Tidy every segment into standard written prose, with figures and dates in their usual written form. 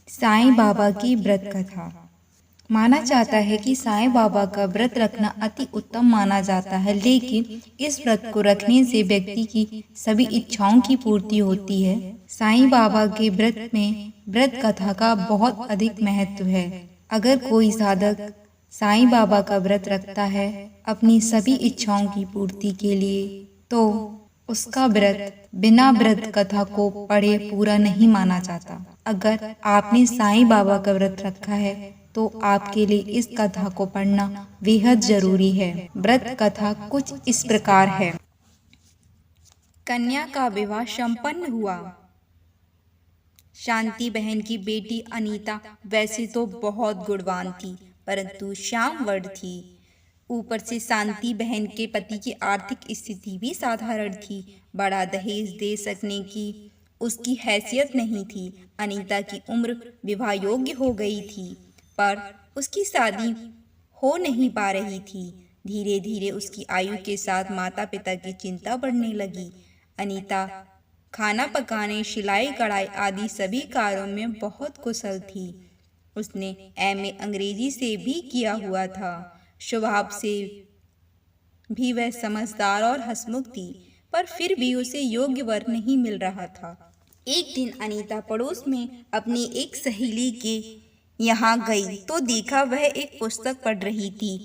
साईं बाबा की व्रत कथा। माना जाता है कि साईं बाबा का व्रत रखना अति उत्तम माना जाता है, लेकिन इस व्रत को रखने से व्यक्ति की सभी इच्छाओं की पूर्ति होती है। साईं बाबा के व्रत में व्रत कथा का बहुत अधिक महत्व है। अगर कोई साधक साईं बाबा का व्रत रखता है अपनी सभी इच्छाओं की पूर्ति के लिए, तो उसका व्रत बिना व्रत कथा को पढ़े पूरा नहीं माना जाता। अगर आपने साईं बाबा का व्रत रखा है तो आपके लिए इस कथा को पढ़ना बेहद जरूरी है। व्रत कथा कुछ इस प्रकार है। कन्या का विवाह संपन्न हुआ। शांति बहन की बेटी अनीता वैसे तो बहुत गुणवान थी, परंतु श्याम वर्ण थी। ऊपर से शांति बहन के पति की आर्थिक स्थिति भी साधारण थी। बड़ा दहेज दे सकने की उसकी हैसियत नहीं थी। अनीता की उम्र विवाह योग्य हो गई थी, पर उसकी शादी हो नहीं पा रही थी। धीरे धीरे उसकी आयु के साथ माता पिता की चिंता बढ़ने लगी। अनीता खाना पकाने, सिलाई कढ़ाई आदि सभी कार्यों में बहुत कुशल थी। उसने एमए अंग्रेजी से भी किया हुआ था। स्वभाव से भी वह समझदार और हंसमुख थी, पर फिर भी उसे योग्य वर नहीं मिल रहा था। एक दिन अनीता पड़ोस में अपनी एक सहेली के यहाँ गई तो देखा वह एक पुस्तक पढ़ रही थी।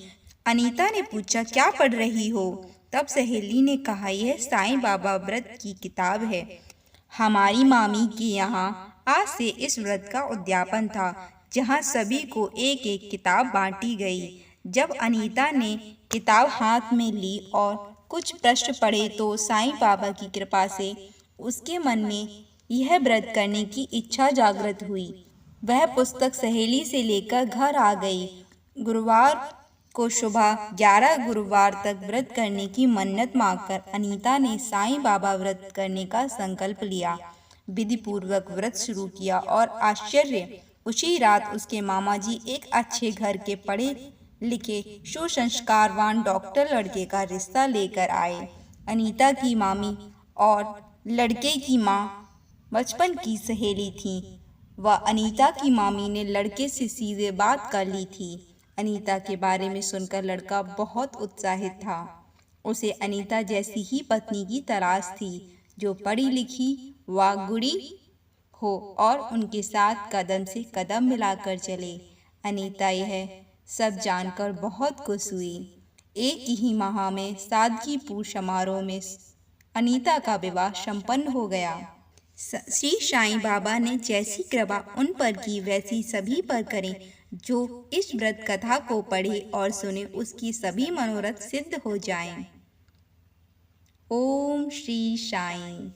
अनीता ने पूछा, क्या पढ़ रही हो? तब सहेली ने कहा, यह साईं बाबा व्रत की किताब है। हमारी मामी के यहाँ आज से इस व्रत का उद्यापन था, जहाँ सभी को एक एक किताब बांटी गई। जब अनीता ने किताब हाथ में ली और कुछ प्रश्न पढ़े तो साईं बाबा की कृपा से उसके मन में यह व्रत करने की इच्छा जागृत हुई। वह पुस्तक सहेली से लेकर घर आ गई। गुरुवार को सुबह 11 गुरुवार तक व्रत करने की मन्नत मांगकर अनीता ने साईं बाबा व्रत करने का संकल्प लिया। विधि पूर्वक व्रत शुरू किया और आश्चर्य, उसी रात उसके मामा जी एक अच्छे घर के पढ़े लिखे सुसंस्कारवान डॉक्टर लड़के का रिश्ता लेकर आए। अनीता की मामी और लड़के की माँ बचपन की सहेली थी। वह अनीता की मामी ने लड़के से सीधे बात कर ली थी। अनीता के बारे में सुनकर लड़का बहुत उत्साहित था। उसे अनीता जैसी ही पत्नी की तलाश थी, जो पढ़ी लिखी व गुणी हो और उनके साथ कदम से कदम मिलाकर चले। अनीता यह सब जानकर बहुत खुश हुई। एक ही माह में सादगीपूर्ण समारोह में अनीता का विवाह संपन्न हो गया। श्री साईं बाबा ने जैसी कृपा उन पर की, वैसी सभी पर करें। जो इस व्रत कथा को पढ़े और सुने, उसकी सभी मनोरथ सिद्ध हो जाएं। ओम श्री साईं।